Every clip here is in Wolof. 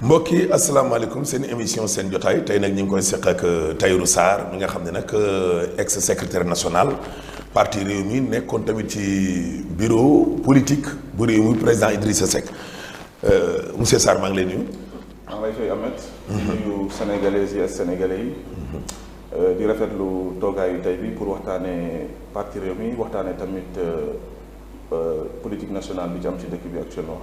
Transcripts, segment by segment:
mbokk yi asalaamaaleykum seen émission seen jotaay tey nag ñu ngi koy seq ak Tahirou Sarr mi nga xam ne nag ex secrétaire national parti Rewmi nekkoon tamit ci bureau politique bu Rewmi président Idrissa Seck monsieur Sarr maa ngi lay nuyu. maa ngi lay fay Ahmed. di nuyu sénégalaises yi ak sénégalais yi. di rafetlu toogaayu tey bi pour waxtaanee parti Rewmi waxtaanee tamit politique nationale bi ci am ci dëkk bi actuellement.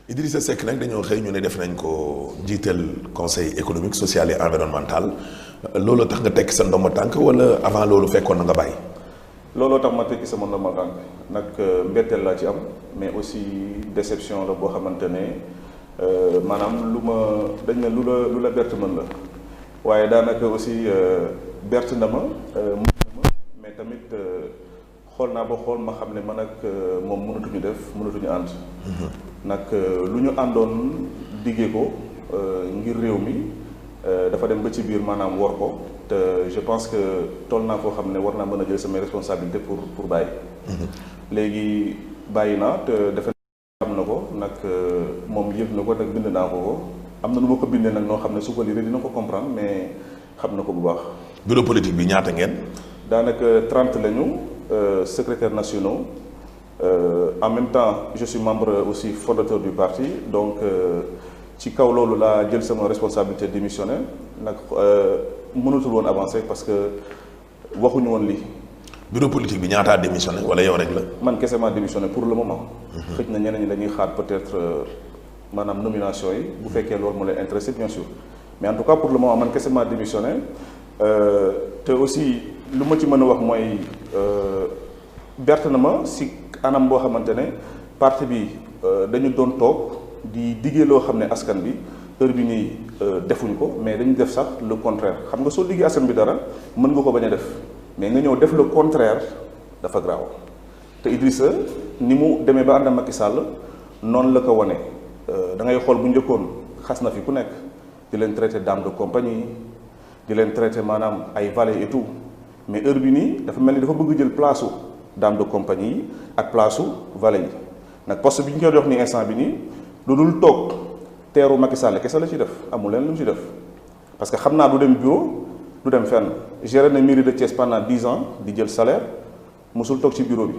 Idrissa Seck nag dañoo xëy ñu ne def nañ ko jiital conseil économique social et environnemental loolu tax nga tekki sa ndomba tànk wala avant loolu fekkoon na nga bàyyi. looloo tax ma tekki sama ndomba tànk nag mbetteel laa ci am mais aussi déception la boo xamante ne maanaam dañ ne lu la bett mën la waaye daanaka aussi bett na ma mais tamit xool naa ba xool ma xam ne man ak moom mënatuñu ànd. nag lu ñu àndoon diggee ko ngir réew mi dafa dem ba ci biir maanaam war ko te je pense que toll naa foo xam ne war naa mën a jël samay responsabilité pour bàyyi. léegi bàyyi naa te defe am na ko nag moom yëg na ko nag bind naa ko am na nu ma ko bindee nag noo xam ne su ko lire dina ko comprendre mais xam na ko bu baax. bureau politique bi ñaata ngeen. daanaka 30 lañu secrétaires nationaux. En même temps je suis membre aussi fondateur du parti donc ci kaw loolu laa jël sama responsabilité démissionnaire nag mënatul woon avancer parce que waxuñu woon lii. bureau politique bi ñaataa démissionné wala yow rek la. man kese maa démissionné pour le moment. xëj na ñeneen ñi dañuy xaar peut-être maanaam nomination yi bu fekkee loolu moo leen intéressé bien sûr mais en tout cas pour le moment man kese maa démissionné te aussi lu ma ci mën a wax mooy berte na ma si. anam boo xamante ne parti bi dañu doon toog di diggee loo xam ne askan bi heure bi nii defuñ ko mais dañu def sax le contraire xam nga soo diggee askan bi dara mën nga ko bañ a def mais nga ñëw def le contraire dafa graaw te Idrissa ni mu demee ba ànd ak Macky Sall noonu la ko wane da ngay xool bu njëkkoon xas na fi ku nekk di leen traité dame de compagnie di leen traité maanaam ay valet et tout mais heure bi nii dafa mel ni dafa bëgg jël place dame de compagnie yi ak place su valet yi nag poste bi ñu koy jox ni instant bi nii lu dul toog teeru Macky Sall kese la ci def amul leen lu mu ci def parce que xam naa du dem bureau du dem fenn géré na mairie de Thiès pendant 10 ans di jël salaire mosul toog ci bureau bi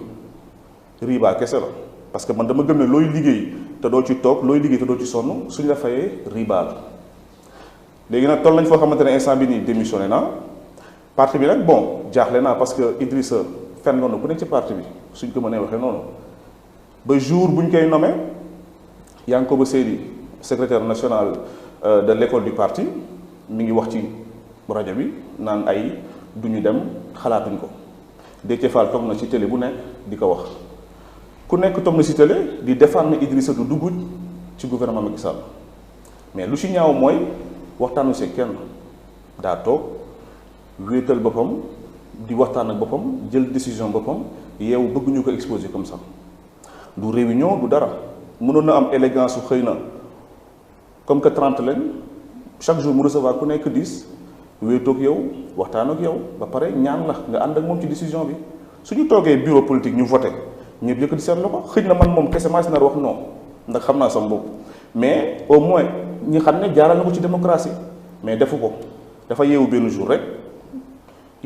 riba kese la parce que man dama gëm ne looy liggéey te doo ci toog looy liggéey te doo ci sonn suñ la fayee riba la léegi nag toll nañ foo xamante ne instant bi nii démissionné naa parti bi nag bon jaaxle naa parce que Idrissa fenn noonu ku nekk ci parti bi suñ ko mënee waxee noonu ba jour bu ñu koy nommé Yankoba Seydi secrétaire national de l'école du parti mi ngi wax ci rajo bi naan ay du ñu dem xalaatuñ ko Déthié Fall toog na ci télé bu nekk di ko wax ku nekk toog na ci télé di défendre Idrissa du dugg ci gouvernement Macky Sall mais lu ci ñaaw mooy waxtaanu see kenn daa toog wéetal boppam di waxtaan ak boppam jël décision boppam yow bëgguñu ko exposer comme ça du réunion du dara mënoon na am élégance su xëy na comme que 30 lañ chaque jour mu recevoir ku nekk 10 wéetoog yow waxtaan ak yow ba pare ñaan la nga ànd ak moom ci décision bi suñu toogee bureau politique ñu voté ñëpp yëkkati seen loxo xëy na man moom kese maa si nar wax non ndax xam naa sama bopp mais au moins ñi xam ne jaaral na ko ci démocratie mais defu ko dafa yeewu benn jour rek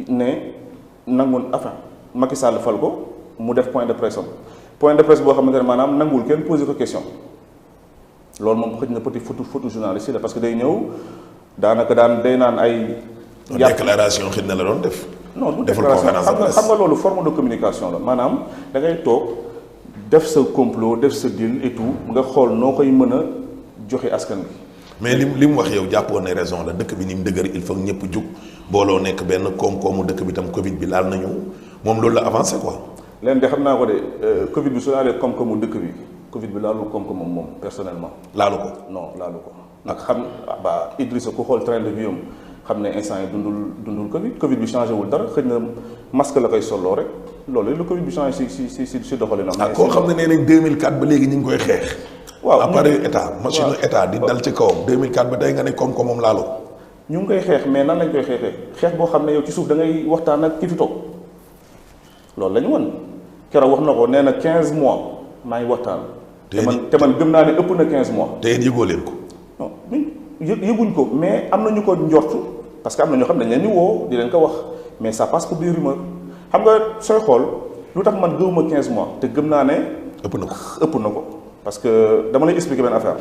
ne nangoon enfin Macky Sall fal ko mu def point de presse boo xamante ne maanaam nanguwul kenn posé ko question loolu moom xëj na petit photo journaliste la parce que day ñëw daanaka day naan ay. déclaration xëj na la doon def. non du déclaration xam nga loolu forme de communication la maanaam da ngay toog def sa complot def sa deal et tout nga xool noo koy mën a joxe askan bi. mais li mu wax yow jàppoon ne raison la dëkk bi ni mu dëgër il faut ñëpp jug booloo nekk benn koom-koomu dëkk bi tam Covid bi laal nañu moom loolu la avancé quoi. leen de xam naa ko de Covid bi su laalee koom-koomu dëkk bi Covid bi laalul koom-koomu moom personnellement. laalu ko non laalu ko nag xam ba Idrissa ku xool train de vie am xam ne instant yi dundul Covid bi changé wul dara xëy na masque la koy solloo rek loolu le Covid bi changé si doxalinam. ah koo xam ne nee nañ 2004 ba léegi ñu ngi koy xeex. waaw appareil état machine état di dal ci kawam 2004 ba tey nga ne koom-koomam laalu ko. ñu ngi koy xeex mais nan lañ koy xeexee xeex boo xam ne yow ci suuf da ngay waxtaan ak ki fi toog loolu la ñu wan keroog wax na ko nee na 15 mois maa ngi waxtaan. te man gëm naa ne ëpp na 15 mois. te yéen yëgoo leen ko. non yëguñ ko mais am na ñu ko njort parce que am na ñoo xam ne dañ leen di woo di leen ko wax mais ça passe pour des rumeurs xam nga sooy xool lu tax man gëwuma 15 mois te gëm naa ne. ëpp na ko parce que dama lay expliquer benn affaire.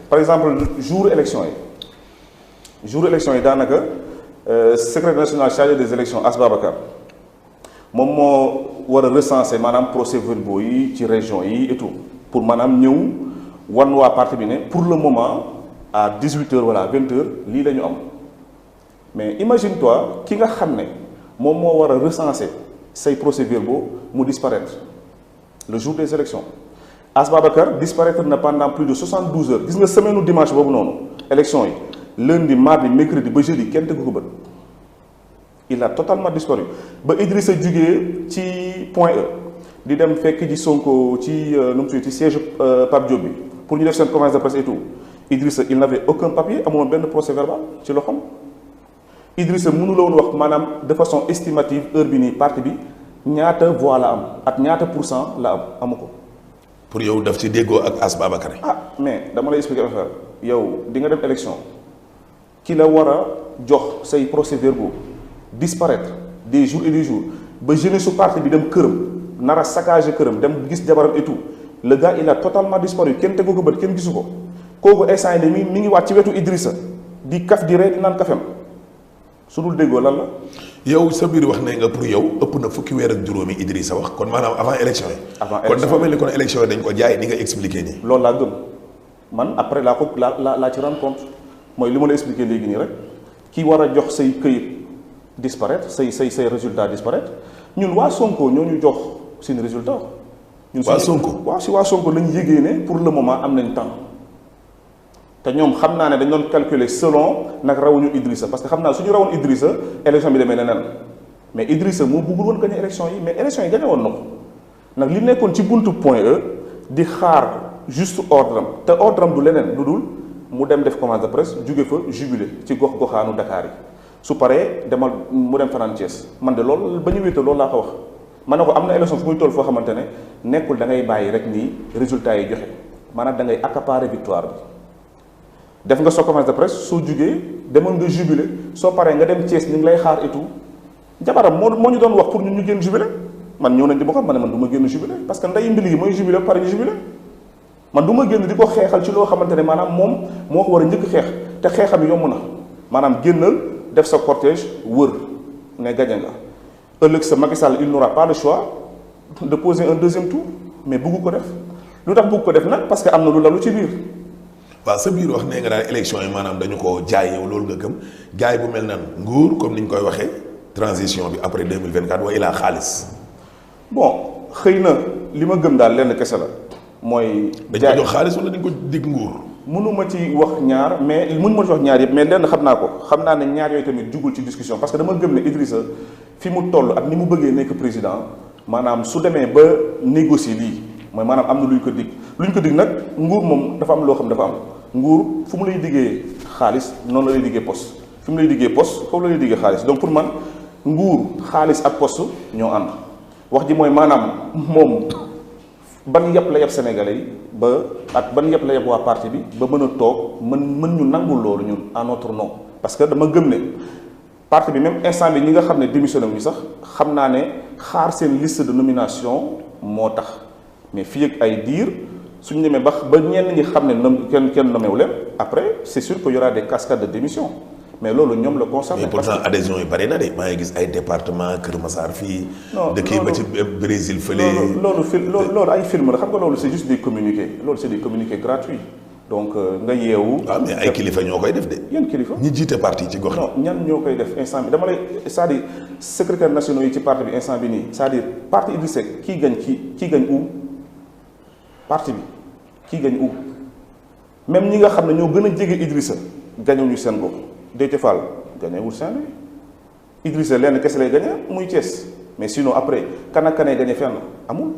par exemple jour élection yi daanaka secrétaire national chargé des élections As Babacar moom moo war a recenser maanaam procès-verbaux yi ci région yi et tout pour maanaam ñëw wan waa parti bi ne pour le moment à 18h wala 20h lii la ñu am mais imagine toi ki nga xam ne moom moo war a recenser say procès-verbaux mu disparaître le jour des élections As Babacar disparaître na pendant plus de 72 heures gis nga semaine dimanche boobu noonu élection yi lundi mardi mercredi ba jeudi kenn tegu ko bët il a totalement disparu ba Idrissa jugee ci Point E di dem fekk ji Sonko ci nu mu tudd ci siège Pape Diop bi pour ñu def seen conférence de presse et tout Idrissa il n'avait aucun papier amoon benn procès verbal ci loxoom Idrissa mënu la woon wax maanaam de façon estimative heure bi nii parti bi ñaata voix la am ak ñaata % la am amu ko. pour yow daf ci déggoo ak As Babacar. mais dama lay expliquer affaire yow di nga dem élection ki la war a jox say procès-verbaux disparaître des jours et des jours ba jeunesse su parti bi dem këram nar a saccager këram dem gis jabaram et tout le gars il a totalement disparu kenn tegu ko bët kenn gisu ko kooku instant yii mi ngi wàcc ci wetu Idrissa di kaf di ree di naan kafem su dul déggoo lan la. yow sa biir wax ne nga pour yow ëpp na fukki weer ak juróomi Idrissa wax kon maanaam avant élection yi. kon dafa mel ni kon élection yi dañ ko jaay ni nga expliqué nii. loolu laa gëm man après laa ci rendre compte mooy li ma la expliqué léegi nii rek ki war a jox say këyit disparaître say résultat disparaître ñun waa Sonko ñoo ñu jox seen résultat. ñun waa Sonko waaw si waa Sonko lañ yëgee ne pour le moment am nañ temps te ñoom xam naa ne dañ doon calculer selon nag rawuñu Idrissa parce que xam naa suñu rawoon Idrissa élection bi demee neneen mais Idrissa moo bëggul woon gagné élection yi mais élection yi gagné woon na ko nag li nekkoon ci buntu Point E di xaar juste ordre am te ordre am du leneen lu dul mu dem def conférence de presse jóge fa jubilé ci gox-goxaanu Dakar yi su paree demal mu dem fanaan Thiès man de loolu ba ñu wéete loolu laa ko wax ma ne ko am na élection fu muy toll foo xamante ne nekkul da ngay bàyyi rek nii résultat yi joxe maanaam da ngay accaparer victoire bi def nga sa conférence de presse soo jugee demoon nga jubilé soo paree nga dem Thiès ñu ngi lay xaar et tout jabaram moo ñu doon wax pour ñun ñu génn jubilé man ñëw nañ di ma xam ma ne man du ma génn jubilé parce que nday mbili gi mooy jubilé ba pare ñu jubilé man du ma génn di ko xeexal ci loo xamante ne maanaam moom moo ko war a njëkk xeex te xeexam yomb na maanaam génnal def sa cortège wër ne gañe nga ëllëg sa Macky Sall il n'aura pas le choix de poser un deuxième tour mais bëggu ko def lu tax bëgg ko def nag parce que am na lu lalu ci biir. waaw sa biir wax nee nga daal élection yi maanaam dañu ko jaay yow loolu nga gëm jaay bu mel nan nguur comme ni ñu koy waxee transition bi après 2024 wa ilaa xaalis. bon xëy na li ma gëm daal lenn kese la mooy. dañ ko jox xaalis wala dañ ko dig nguur. mënuma ci wax ñaar mais mënuma ci wax ñaar yëpp mais lenn xam naa ko xam naa ne ñaar yooyu tamit jugul ci discussion parce que dama gëm ne Idrissa fi mu toll ak ni mu bëggee nekk président maanaam su demee ba négocier lii mooy maanaam am na lu ñu ko dig nag nguur moom dafa am loo xam dafa am nguur fu mu lay diggee xaalis noonu la lay diggee poste fi mu lay diggee poste foofu la lay diggee xaalis donc pour man nguur xaalis ak poste ñoo ànd wax ji mooy maanaam moom ban yëpp la yëpp sénégalais yi ba ak ban yëpp la yëpp waa parti bi ba mën a toog mën ñu nangul loolu ñun à notre nom parce que dama gëm ne parti bi même instant bi ñi nga xam ne démissionné wu ñu sax xam naa ne xaar seen liste de nomination moo tax mais fii ak ay diir suñu demee ba ñenn ñi xam ne kenn nommé wu leen après c'est sûr que y aura des cascades de démission mais loolu ñoom la concerné. mais pourtant adhésion yi bari na de maa ngi gis ay département Kër Massar fii. dëkk yi ba ci Brésil fële. loolu ay film la xam nga loolu c'est juste des communiqués loolu c'est des communiqués gratuits donc nga yeewu. waaw mais ay kilifa ñoo koy def de. yan kilifa ñi jiite parti ci gox. non ñan ñoo koy def instant bi dama lay c'est-à-dire secrétaire nationaux yi ci parti bi instant bi nii c'est-à-dire parti Idrissa Seck kii gañ où parti bi kii gañ où même ñi nga xam ne ñoo gën a jege Idrissa gañuñu seen bopp. Déthié Fall gañewul Saint-Louis Idrissa lenn kese lay gañe muy Thiès mais sinon après kan ak kanay gañe fenn amul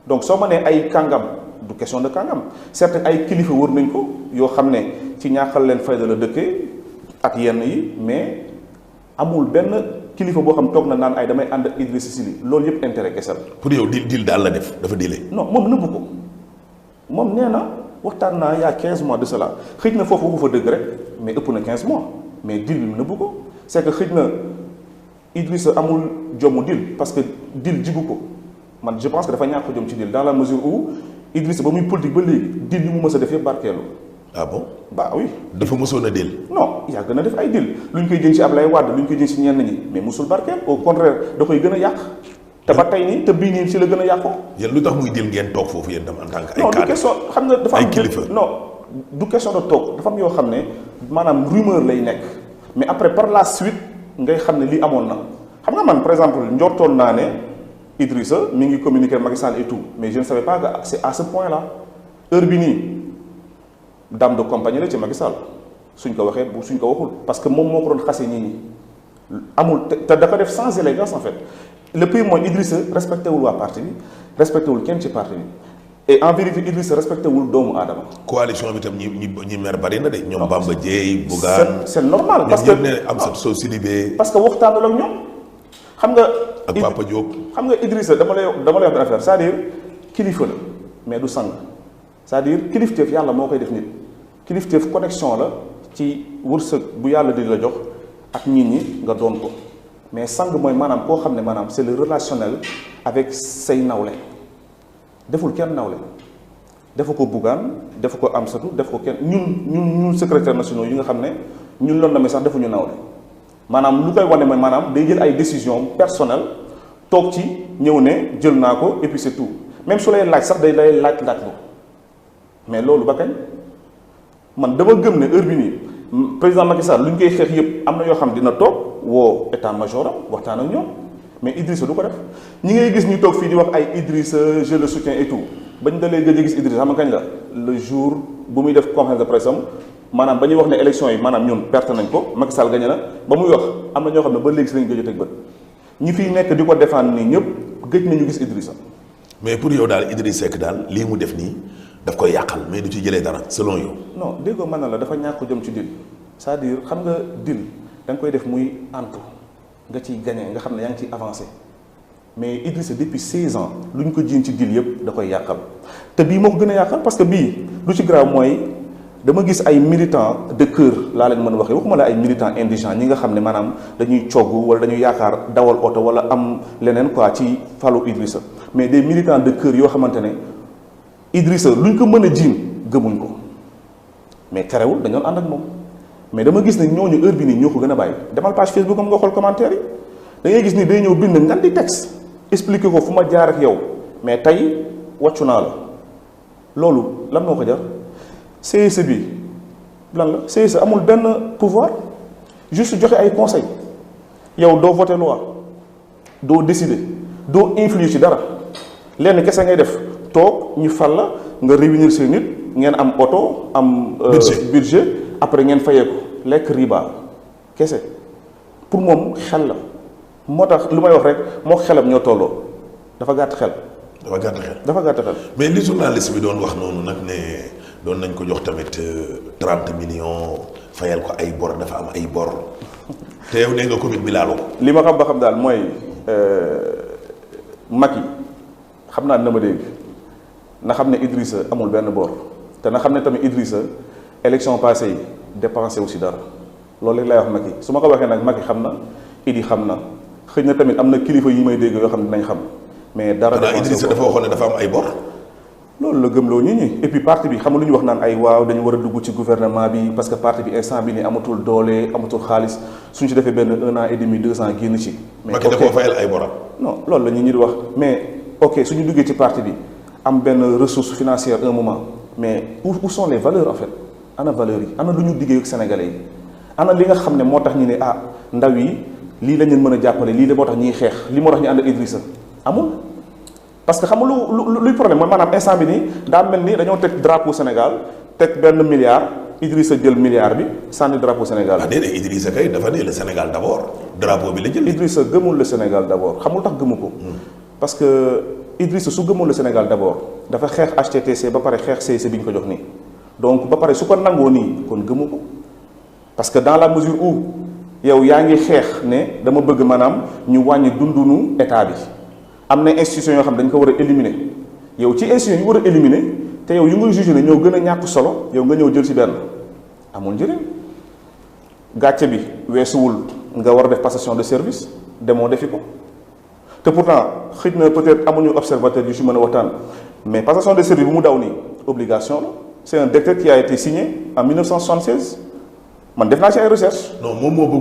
donc soo ma nee ay kàngam du question de kàngam certes ay kilifa wër nañ ko yoo xam ne ci ñaaxal leen fayda la dëkkee ak yenn yi mais amul benn kilifa boo xam toog na naan ay damay ànd ak Idrissa Sy loolu yëpp intérêt kese la. pour yow dil daal la def dafa dile. non moom nëbbu ko moom nee na waxtaan naa y a 15 mois de cela xëj na foofu waxu fa dëgg rek mais ëpp na 15 mois mais deal bi mu nëbbu ko c'est que xëj na Idrissa amul jomu deal parce que deal jigu ko man je pense que dafa ñàkk jom ci deal dans la mesure où Idrissa ba muy politique ba léegi deal yi mu mës a def yëpp barkeelu. ah bon bah oui. dafa mësoon a deal. non yàgg na def ay deal lu ñu koy jën ci Ablaye Wade lu ñu koy jën ci ñenn ñi mais musul barkeel au contraire da koy gën a yàq. te ba tey nii te bii nii ci la gën a yàqoo. yéen lu tax muy deal ngeen toog foofu yéen tam en tant que ay non du question xam nga dafa am ay kilifa non du question de toog dafa am yoo xam ne maanaam rumeur lay nekk mais après par la suite ngay xam ne lii amoon na xam nga man par exemple njortoon naa ne Idrissa mi ngi communiquer Macky Sall et tout mais je ne savais pas que c'est à ce point là heure bi nii dame de compagnie la ci Macky Sall suñ ko waxee suñ ko waxul parce que moom moo ko doon xasee nit ñi amul te dafa def sans élégance en fait le pays mooy Idrissa respecté wul waa parti bi respecté wul kenn ci parti bi et en vérité Idrissa respecté wul doomu aadama. coalition bi tam ñi mer bari na de. ñoom Bamba Dièye Bougane. c'est normal parce que Amsatou Sow Sidibé. parce que waxtaanul ak ñoom xam nga. ak Papa Diop. xam nga Idrissa dama lay wax benn affaire c'est-à-dire kilifa la mais du sang c'est-à-dire kilifteef yàlla moo koy def nit kilifteef connexion la ci wërsëg bu yàlla di la jox ak nit ñi nga doon ko mais sang mooy maanaam koo xam ne maanaam c'est le relationnel avec say nawle deful kenn nawle defu ko Bougane defu ko Amsatou defu ko kenn ñun secrétaire nationaux yi nga xam ne ñun loolu na sax defuñu nawle maanaam lu koy wane mooy maanaam day jël ay décisions personnelles toog ci ñëw ne jël naa ko et puis c'est tout même su lay laaj sax day lay laaj ko mais loolu ba kañ man dama gëm ne heure bi nii président Macky Sall lu ñu koy xeex yëpp am na yoo xam dina toog woo état major am waxtaan ak ñoom mais Idrissa du ko def ñi ngay gis ñu toog fii di wax ay Idrissa je le soutiens et tout bañ dalee gëj a gis Idrissa xam nga kañ la le jour bu muy def conférence de presse am maanaam ba ñuy wax ne élection yi maanaam ñun perte nañ ko Macky Sall gagné na ba muy wax am na ñoo xam ne ba léegi si lañ gëj a teg bët ñi fiy nekk di ko défendre nii ñëpp gëj nañu gis Idrissa. mais pour yow daal Idrissa Seck daal lii mu def nii daf koy yàqal mais du ci jëlee dara selon yow. non déggoo mën na la dafa ñàkk jëm ci dil c'est-à-dire xam nga dil da nga koy def muy antu nga ciy gagné nga xam ne yaa ngi ciy avancé mais Idrissa depuis 16 ans lu ñu ko jiin ci dil yëpp da koy yàqal te bii moo ko gën a yàqal parce que bii lu ci grave mooy dama gis ay militants de cœur laa leen mën a waxee waxuma la ay militants indigents ñi nga xam ne maanaam dañuy cogg wala dañuy yaakaar dawal oto wala am leneen quoi ci falu Idrissa mais des militants de cœur yoo xamante ne Idrissa lu ñu ko mën a jiin gëmuñ ko mais terewul dañoon ànd ak moom mais dama gis ne ñooñu heure bi nii ñoo ko gën a bàyyi demal page Facebook am nga xool commentaire yi da ngay gis ni day ñëw bind ngan di texte expliquer ko fu ma jaar ak yow mais tey wàccu naa la loolu lan moo ko jar CSE bi lan la CSE amul benn pouvoir juste joxe ay conseil yow doo voter loi doo décider doo influer ci dara lenn kese ngay def toog ñu fal la nga réunir seen nit ngeen am oto am budget après ngeen fayee ko lekk riba kese pour moom xel la moo tax lu may wax rek moo xelam ñoo tolloo dafa gàtt xel. dafa gàtt xel. mais li journaliste bi doon wax noonu nag ne doon nañ ko jox tamit 30 millions fayal ko ay bor dafa am ay bor te yow nee nga commune bi laaloo ko. li ma xam ba xam daal mooy Macky xam naa dina ma dégg na xam ne Idrissa amul benn bor te na xam ne tamit Idrissa élection passée yi dépensé aussi dara loolu rek lay wax Macky su ma ko waxee nag Macky xam na Idi xam na xëy na tamit am na kilifa yi may dégg yoo xam ne dinañ xam mais dara. Idrissa dafa waxoon ne dafa am ay bor. loolu la gëmloo nit ñi et puis parti bi xam nga lu ñu wax naan ay waaw dañu war a dugg ci gouvernement bi parce que parti bi instant bi ni amatul doole amatul xaalis suñ ci defee benn 1 an et demi 2 ans génn ci. mais Macky dafa fayal ay boram. non loolu la ñu ñi di wax mais ok suñu duggee ci parti bi am benn ressource financière un moment mais où sont les valeurs en fait ana valeurs yi ana lu ñu diggee ak sénégalais yi ana li nga xam ne moo tax ñu ne ah ndaw yi lii la ñu mën a jàppale lii la moo tax ñuy xeex li moo tax ñu ànd ak Idrissa amul. parce que xam nga luy problème mooy maanaam instant bi nii daa mel ni dañoo teg drapeau Sénégal teg benn milliard Idrissa jël milliard bi sànni drapeau Sénégal. ah déedéet Idrissa kay dafa ne le Sénégal d'abord drapeau bi la jël. Idrissa gëmul le Sénégal d'abord xamul tax gëmu ko. parce que Idrissa su gëmul le Sénégal d'abord dafa xeex HTTC ba pare xeex CEC bi ñu ko jox nii donc ba pare su ko nangoo nii kon gëmu ko parce que dans la mesure où yow yaa ngi xeex ne dama bëgg maanaam ñu wàññi dundunu état bi. am na institution yoo xam dañ ko war a éliminer yow ci institution yi war a éliminer te yow yu nga jugé ne ñoo gën a ñàkk solo yow nga ñëw jël ci benn amul njëriñ gàcce bi weesuwul nga war a def passation de service demoo defi ko te pourtant xëj na peut-être amuñu observateur yu ci mën a waxtaan mais passation de service bu mu daw nii obligation la c'est un décret qui a été signé en 1976 man def naa ci ay recherche. non moom moo bëgg